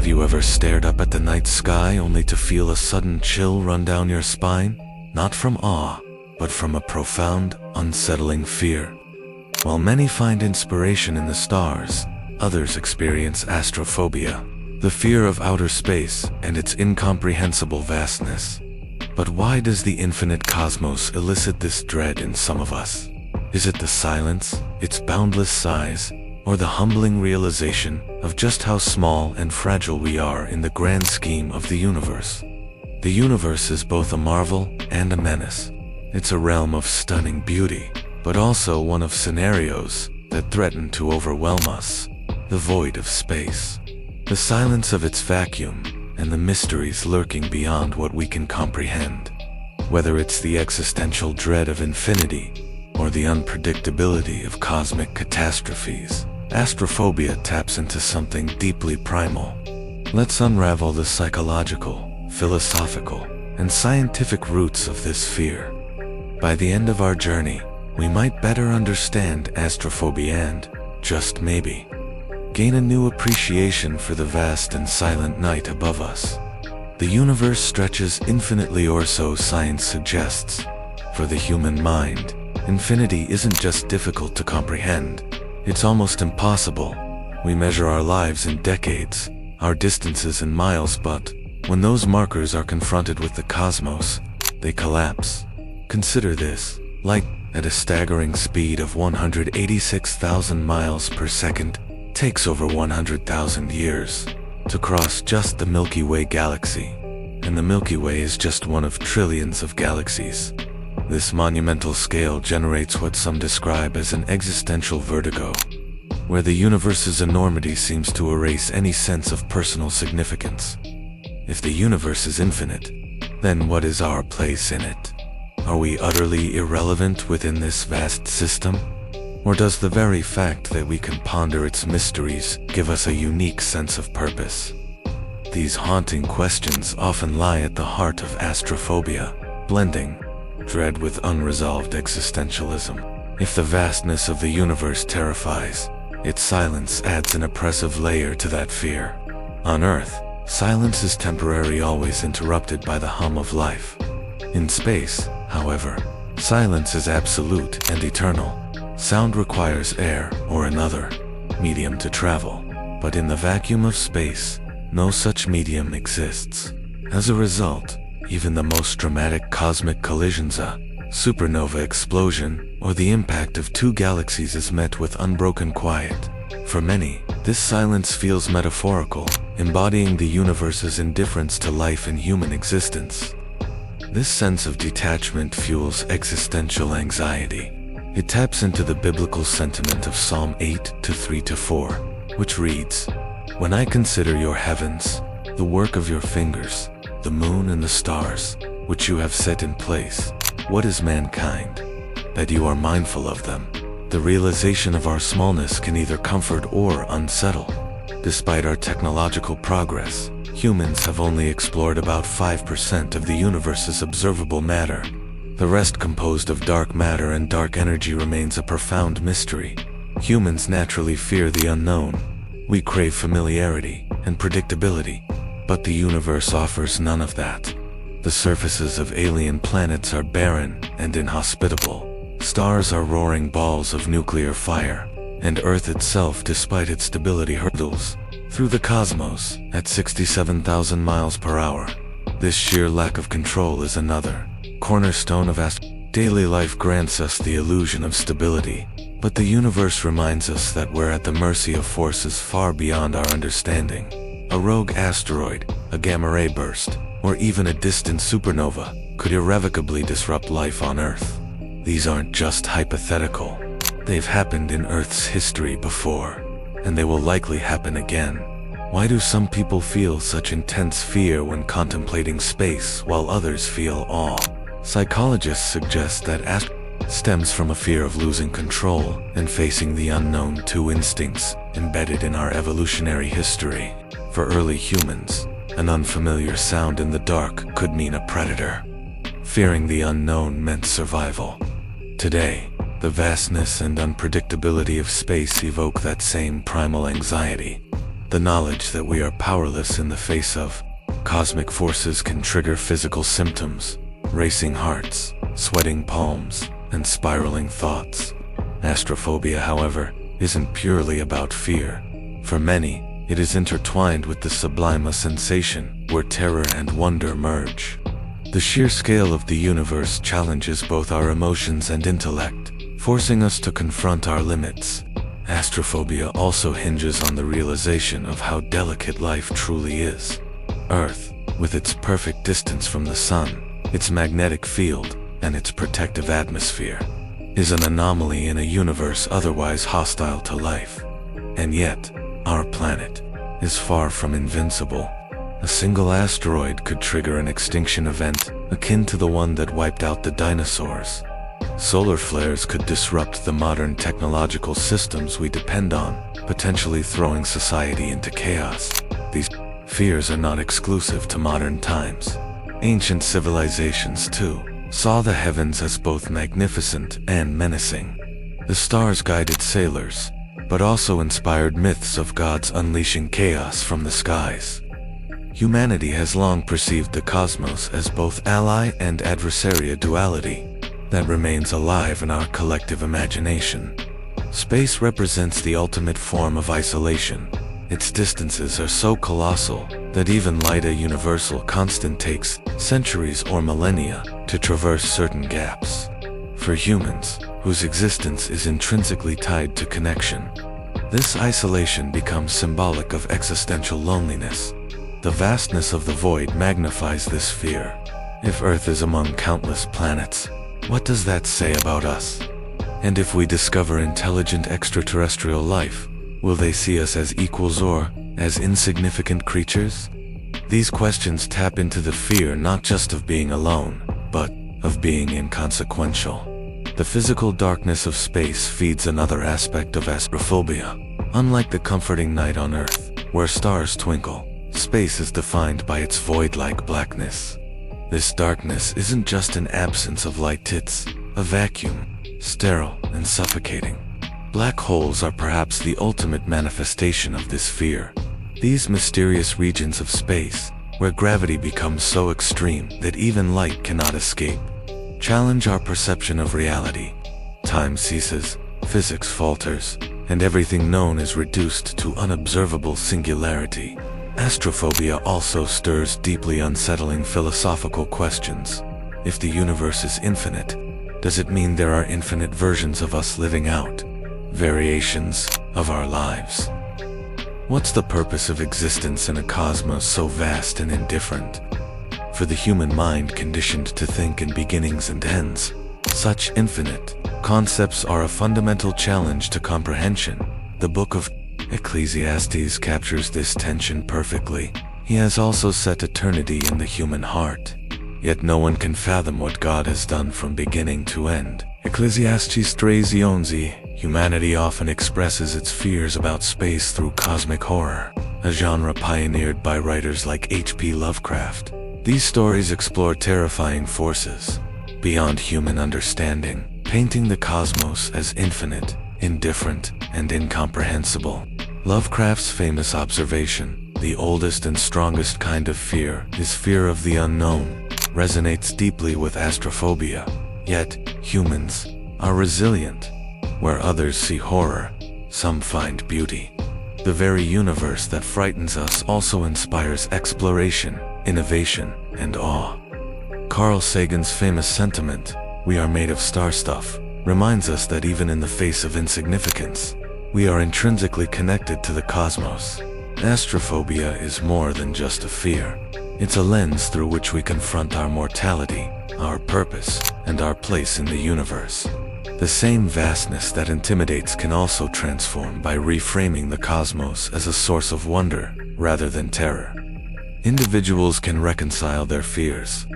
you ever stared up at the night sky only to feel a sudden chill run down your spine? Not from awe, but from a profound, unsettling fear. While many find inspiration in the stars, others experience astrophobia, the fear of outer space and its incomprehensible vastness. But why does the infinite cosmos elicit this dread in some of us? Is it the silence, its boundless size, or the humbling realization of just how small and fragile we are in the grand scheme of the universe? The universe is both a marvel and a menace. It's a realm of stunning beauty, but also one of scenarios that threaten to overwhelm us. The void of space, the silence of its vacuum, and the mysteries lurking beyond what we can comprehend. Whether it's the existential dread of infinity or the unpredictability of cosmic catastrophes, astrophobia taps into something deeply primal. Let's unravel the psychological, philosophical, and scientific roots of this fear. By the end of our journey, we might better understand astrophobia and, just maybe, gain a new appreciation for the vast and silent night above us. The universe stretches infinitely, or so science suggests. For the human mind, infinity isn't just difficult to comprehend, it's almost impossible. We measure our lives in decades, our distances in miles, but when those markers are confronted with the cosmos, they collapse. Consider this: light, at a staggering speed of 186,000 miles per second, takes over 100,000 years to cross just the Milky Way galaxy. And the Milky Way is just one of trillions of galaxies. This monumental scale generates what some describe as an existential vertigo, where the universe's enormity seems to erase any sense of personal significance. If the universe is infinite, then what is our place in it? Are we utterly irrelevant within this vast system? Or does the very fact that we can ponder its mysteries give us a unique sense of purpose? These haunting questions often lie at the heart of astrophobia, blending dread with unresolved existentialism. If the vastness of the universe terrifies, its silence adds an oppressive layer to that fear. On Earth, silence is temporary, always interrupted by the hum of life. In space, however, silence is absolute and eternal. Sound requires air or another medium to travel, but in the vacuum of space, no such medium exists. As a result, even the most dramatic cosmic collisions, a supernova explosion, or the impact of two galaxies, is met with unbroken quiet. For many, this silence feels metaphorical, embodying the universe's indifference to life and human existence. This sense of detachment fuels existential anxiety. It taps into the biblical sentiment of Psalm 8:3-4, which reads, "When I consider your heavens, the work of your fingers, the moon and the stars, which you have set in place, what is mankind, that you are mindful of them?" The realization of our smallness can either comfort or unsettle. Despite our technological progress, humans have only explored about 5% of the universe's observable matter. The rest, composed of dark matter and dark energy, remains a profound mystery. Humans naturally fear the unknown. We crave familiarity and predictability, but the universe offers none of that. The surfaces of alien planets are barren and inhospitable. Stars are roaring balls of nuclear fire, and Earth itself, despite its stability, hurtles through the cosmos at 67,000 miles per hour. This sheer lack of control is another cornerstone of daily life. Grants us the illusion of stability, but the universe reminds us that we're at the mercy of forces far beyond our understanding. A rogue asteroid, a gamma-ray burst, or even a distant supernova could irrevocably disrupt life on Earth. These aren't just hypothetical. They've happened in Earth's history before, and they will likely happen again. Why do some people feel such intense fear when contemplating space while others feel awe? Psychologists suggest that stems from a fear of losing control and facing the unknown, two instincts embedded in our evolutionary history. For early humans, an unfamiliar sound in the dark could mean a predator. Fearing the unknown meant survival. Today, the vastness and unpredictability of space evoke that same primal anxiety. The knowledge that we are powerless in the face of cosmic forces can trigger physical symptoms, racing hearts, sweating palms, and spiraling thoughts. Astrophobia, however, isn't purely about fear. For many, it is intertwined with the sublime sensation where terror and wonder merge. The sheer scale of the universe challenges both our emotions and intellect, forcing us to confront our limits. Astrophobia also hinges on the realization of how delicate life truly is. Earth, with its perfect distance from the sun, its magnetic field, and its protective atmosphere, is an anomaly in a universe otherwise hostile to life. And yet, our planet is far from invincible. A single asteroid could trigger an extinction event akin to the one that wiped out the dinosaurs. Solar flares could disrupt the modern technological systems we depend on, potentially throwing society into chaos. These fears are not exclusive to modern times. Ancient civilizations, too, saw the heavens as both magnificent and menacing. The stars guided sailors, but also inspired myths of gods unleashing chaos from the skies. Humanity has long perceived the cosmos as both ally and adversary, a duality that remains alive in our collective imagination. Space represents the ultimate form of isolation. Its distances are so colossal that even light, a universal constant, takes centuries or millennia to traverse certain gaps. For humans, whose existence is intrinsically tied to connection, this isolation becomes symbolic of existential loneliness. The vastness of the void magnifies this fear. If Earth is among countless planets, what does that say about us? And if we discover intelligent extraterrestrial life, will they see us as equals or as insignificant creatures? These questions tap into the fear not just of being alone, but of being inconsequential. The physical darkness of space feeds another aspect of astrophobia. Unlike the comforting night on Earth, where stars twinkle, space is defined by its void-like blackness. This darkness isn't just an absence of light, it's a vacuum, sterile and suffocating. Black holes are perhaps the ultimate manifestation of this fear. These mysterious regions of space, where gravity becomes so extreme that even light cannot escape, challenge our perception of reality. Time ceases, physics falters, and everything known is reduced to unobservable singularity. Astrophobia also stirs deeply unsettling philosophical questions. If the universe is infinite, does it mean there are infinite versions of us living out variations of our lives? What's the purpose of existence in a cosmos so vast and indifferent? For the human mind conditioned to think in beginnings and ends, such infinite concepts are a fundamental challenge to comprehension. The book of Ecclesiastes captures this tension perfectly. He has also set eternity in the human heart. Yet no one can fathom what God has done from beginning to end. Ecclesiastes 3:11. Humanity often expresses its fears about space through cosmic horror, a genre pioneered by writers like H.P. Lovecraft. These stories explore terrifying forces beyond human understanding, painting the cosmos as infinite, indifferent, and incomprehensible. Lovecraft's famous observation, "The oldest and strongest kind of fear is fear of the unknown," resonates deeply with astrophobia. Yet, humans are resilient. Where others see horror, some find beauty. The very universe that frightens us also inspires exploration, innovation, and awe. Carl Sagan's famous sentiment, "We are made of star stuff," reminds us that even in the face of insignificance, we are intrinsically connected to the cosmos. Astrophobia is more than just a fear. It's a lens through which we confront our mortality, our purpose, and our place in the universe. The same vastness that intimidates can also transform by reframing the cosmos as a source of wonder rather than terror. Individuals can reconcile their fears.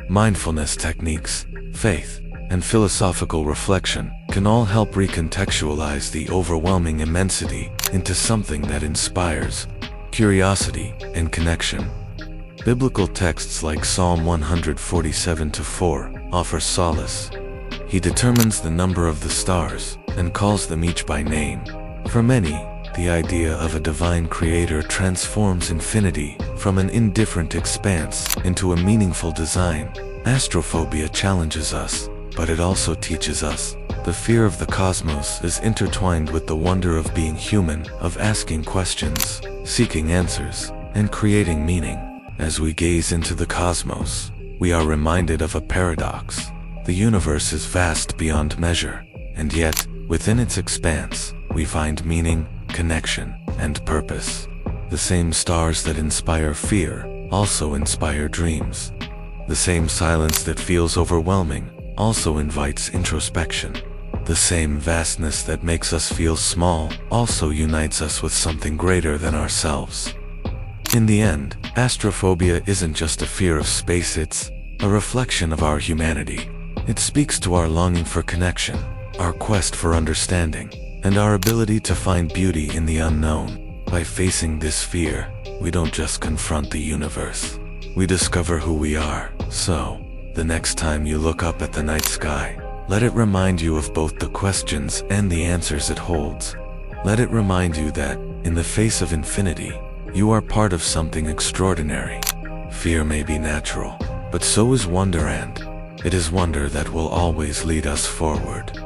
Mindfulness techniques, faith, and philosophical reflection can all help recontextualize the overwhelming immensity into something that inspires curiosity and connection. Biblical texts like Psalm 147:4 offer solace. He determines the number of the stars and calls them each by name. For many, the idea of a divine creator transforms infinity from an indifferent expanse into a meaningful design. Astrophobia challenges us, but it also teaches us. The fear of the cosmos is intertwined with the wonder of being human, of asking questions, seeking answers, and creating meaning. As we gaze into the cosmos, we are reminded of a paradox. The universe is vast beyond measure, and yet, within its expanse, we find meaning, connection, and purpose. The same stars that inspire fear also inspire dreams. The same silence that feels overwhelming also invites introspection. The same vastness that makes us feel small also unites us with something greater than ourselves. In the end, astrophobia isn't just a fear of space, it's a reflection of our humanity. It speaks to our longing for connection, our quest for understanding, and our ability to find beauty in the unknown. By facing this fear, we don't just confront the universe. We discover who we are. So, the next time you look up at the night sky, let it remind you of both the questions and the answers it holds. Let it remind you that, in the face of infinity, you are part of something extraordinary. Fear may be natural, but so is wonder, and it is wonder that will always lead us forward.